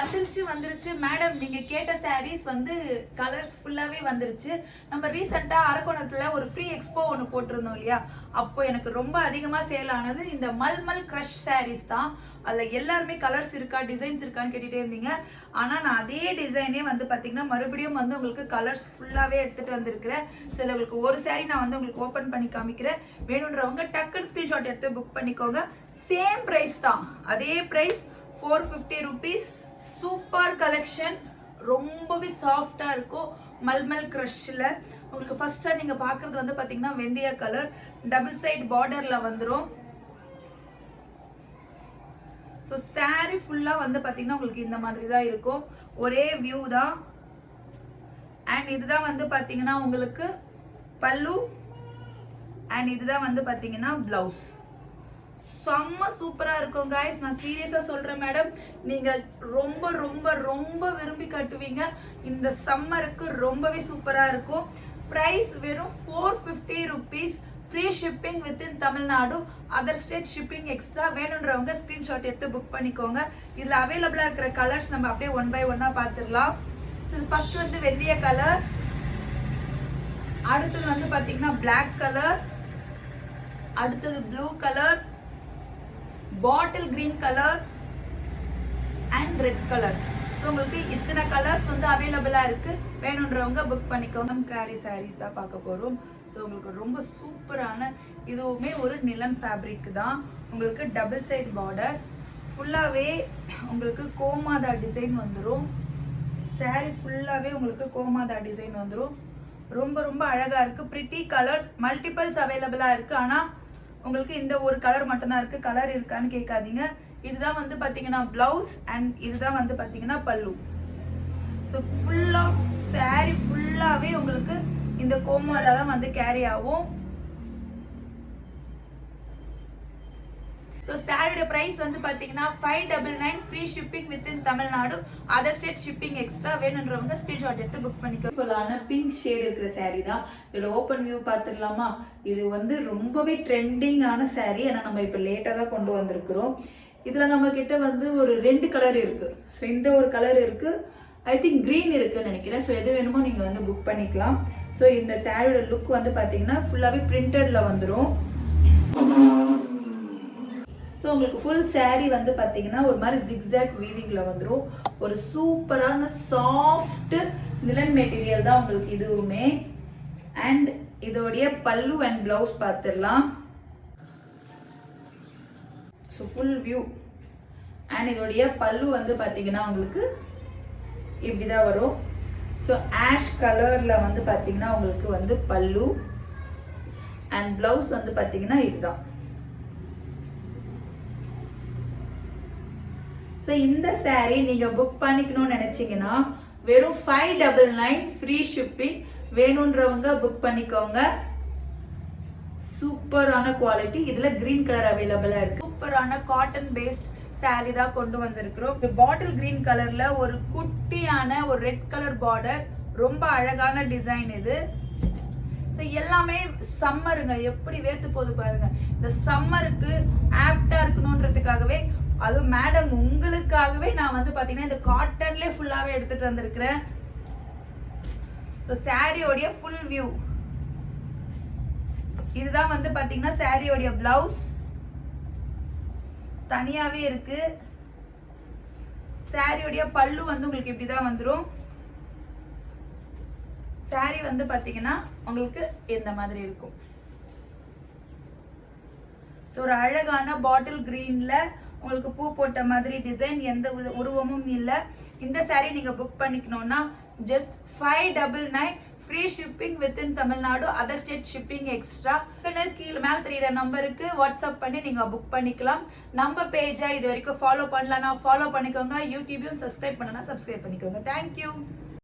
வந்துருச்சு மேடம். நீங்க கேட்ட சாரீஸ் வந்து கலர்ஸ் ஃபுல்லாவே வந்துருச்சு. நம்ம ரீசெண்டா அரக்கோணத்துல ஒரு ஃப்ரீ எக்ஸ்போ ஒன்று போட்டிருந்தோம் இல்லையா, அப்போ எனக்கு ரொம்ப அதிகமா சேல் ஆனது இந்த மல்மல் கிரஷ் சாரீஸ் தான். அதுல எல்லாருமே கலர்ஸ் இருக்கா டிசைன்ஸ் இருக்கான்னு கேட்டுட்டே இருந்தீங்க. ஆனா நான் அதே டிசைனே வந்து பாத்தீங்கன்னா மறுபடியும் வந்து உங்களுக்கு கலர்ஸ் ஃபுல்லாவே எடுத்துட்டு வந்திருக்கிறேன். சிலவங்களுக்கு ஒரு சாரீ நான் வந்து உங்களுக்கு ஓபன் பண்ணி காமிக்கிறேன். வேணுன்றவங்க டக்குன்னு ஸ்கிரீன்ஷாட் எடுத்து புக் பண்ணிக்கோங்க. சேம் பிரைஸ் தான், அதே பிரைஸ் 450 rupees. சூப்பர் கலெக்ஷன், ரொம்பவே சாஃப்டா இருக்கும். மல்மல் கிரஷ்ல உங்களுக்கு ஃபர்ஸ்டா நீங்க பாக்குறது வந்து பாத்தீங்கன்னா வெந்தய கலர், டபுள் சைடு பார்டர்ல வந்துரும். சோ saree ஃபுல்லா வந்து பாத்தீங்கன்னா உங்களுக்கு இந்த மாதிரி தான் இருக்கும். ஒரே வியூ தான். அண்ட் இதுதான் வந்து பாத்தீங்கன்னா உங்களுக்கு பல்லு. அண்ட் இதுதான் வந்து பாத்தீங்கன்னா பிளவுஸ். செம்ம சூப்பரா இருக்கும் गाइस. நான் சீரியஸா சொல்றேன் மேடம், நீங்க ரொம்ப ரொம்ப ரொம்ப விரும்பி கட்டுவீங்க. இந்த சம்மருக்கு ரொம்பவே சூப்பரா இருக்கும். பிரைஸ் வெறும் 450 rupees. Free shipping within Tamil Nadu, other state shipping extra. வேணுன்றவங்க ஸ்கிரீன்ஷாட் எடுத்து புக் பண்ணிக்கோங்க. இதுல அவைலபிளா இருக்கிற கலர்ஸ் நம்ம அப்படியே ஒன் பை ஒன்னா பார்த்துடலாம். ஸோ ஃபர்ஸ்ட் வந்து வெந்தய கலர், அடுத்தது வந்து பாத்தீங்கன்னா பிளாக் கலர், அடுத்தது blue colour, bottle green colour and red colour. So உங்களுக்கு இத்தனை கலர்ஸ் வந்து அவைலபிளா இருக்கு. வேணுன்றவங்க புக் பண்ணிக்கோங்க. கேரி சாரீஸ் தான் பார்க்க போறோம். ஸோ உங்களுக்கு ரொம்ப சூப்பரான, இதுவுமே ஒரு நிலன் ஃபேப்ரிக் தான். உங்களுக்கு டபுள் சைட் பார்டர், ஃபுல்லாவே உங்களுக்கு கோமாதா டிசைன் வந்துடும். சாரி ஃபுல்லாவே உங்களுக்கு கோமாதா டிசைன் வந்துடும். ரொம்ப ரொம்ப அழகா இருக்கு. பிரிட்டி கலர், மல்டிபிள்ஸ் அவைலபிளா இருக்கு. ஆனா உங்களுக்கு இந்த ஒரு கலர் மட்டும்தான் இருக்கு. கலர் இருக்கான்னு கேட்காதீங்க. இதுதான் வந்து பாத்தீங்கன்னா பிளவுஸ் அண்ட் இதுதான் வந்து பாத்தீங்கன்னா பல்லு. ஸோ ஃபுல்லா சாரி ஃபுல்லாவே உங்களுக்கு இந்த கோமாதா தான் வந்து கேரி ஆகும். ஸோ சாரியோட பிரைஸ் வந்து பாத்தீங்கன்னா 599. Free shipping within Tamil Nadu, other state shipping extra. வேணுன்றவங்க ஸ்கிரீன்ஷாட் எடுத்து புக் பண்ணிக்கோ. ஃபுல்லான பிங்க் ஷேட் இருக்கிற சாரி தான். இதோட ஓப்பன் வியூ பார்த்துடலாமா? இது வந்து ரொம்பவே ட்ரெண்டிங்கான சாரி. ஆனால் நம்ம இப்போ லேட்டாக தான் கொண்டு வந்திருக்கிறோம். இதில் நம்ம கிட்ட வந்து ஒரு 2 கலர் இருக்கு. ஸோ இந்த ஒரு கலர் இருக்கு, ஐ திங்க் கிரீன் இருக்குன்னு நினைக்கிறேன். ஸோ எது வேணுமோ நீங்கள் வந்து புக் பண்ணிக்கலாம். ஸோ இந்த சாரியோட லுக் வந்து பார்த்தீங்கன்னா ஃபுல்லாகவே பிரிண்டட்ல வந்துடும். ஸோ உங்களுக்கு ஃபுல் சாரி வந்து பார்த்தீங்கன்னா ஒரு மாதிரி ஜிக்ஸாக் வீவிங்ல வந்துடும். ஒரு சூப்பரான சாஃப்ட் நிலன் மெட்டீரியல் தான் உங்களுக்கு இதுவுமே. அண்ட் இதோடைய பல்லு அண்ட் பிளவுஸ் பார்த்துடலாம். So full view. அண்ட் இதோடைய பல்லு வந்து பார்த்தீங்கன்னா உங்களுக்கு இப்படிதான் வரும். ஸோ ஆஷ் கலர்ல வந்து பார்த்தீங்கன்னா உங்களுக்கு வந்து பல்லு அண்ட் பிளவுஸ் வந்து பார்த்தீங்கன்னா இதுதான். ஸோ இந்த சாரீ நீங்க புக் பண்ணிக்கணும்னு நினைச்சீங்கன்னா வெறும் 599 ஃப்ரீ ஷிப்பிங். வேணுன்றவங்க புக் பண்ணிக்கோங்க. சூப்பரான குவாலிட்டி. இதுல கிரீன் கலர் அவைலபிளா இருக்கு. சூப்பரான காட்டன் பேஸ்ட் சாரி தான் கொண்டு வந்திருக்கிறோம். பாட்டில் கிரீன் கலர்ல ஒரு குட்டியான ஒரு ரெட் கலர் பார்டர், ரொம்ப அழகான டிசைன் இது. ஸோ எல்லாமே சம்மருங்க, எப்படி வேத்து போகுது பாருங்க. இந்த சம்மருக்கு ஆப்டா இருக்கணும்ன்றதுக்காகவே, அதுவும் மேடம் உங்களுக்காகவே நான் வந்து பாத்தீங்கன்னா இந்த காட்டன்ல ஃபுல்லாவே எடுத்துட்டு வந்திருக்கிறேன். ஸோ சாரியோடைய ஃபுல் வியூ இதுதான் வந்து பாத்தீங்கன்னா சாரியோடைய பிளவுஸ் தனியாவே இருக்கு. சாரியோடைய பல்லு வந்து உங்களுக்கு இப்படிதான் வந்துடும். சாரி வந்து பாத்தீங்கன்னா உங்களுக்கு இந்த மாதிரி இருக்கும். ஸோ ஒரு அழகான பாட்டில் கிரீன்ல உங்களுக்கு பூ போட்ட மாதிரி டிசைன், எந்த உருவமும் இல்லை. இந்த சாரி நீங்க புக் பண்ணிக்கணும்னா just 599 free shipping within Tamil Nadu, other state shipping extra. கீழே மேல தெரியுற நம்பருக்கு வாட்ஸ்அப் பண்ணி நீங்க புக் பண்ணிக்கலாம். நம்ம பேஜை இது வரைக்கும் ஃபாலோ பண்ணலன்னா ஃபாலோ பண்ணிக்கோங்க. யூடியூபையும் சப்ஸ்கிரைப் பண்ணனா சப்ஸ்கிரைப் பண்ணிக்கோங்க. தேங்க்யூ.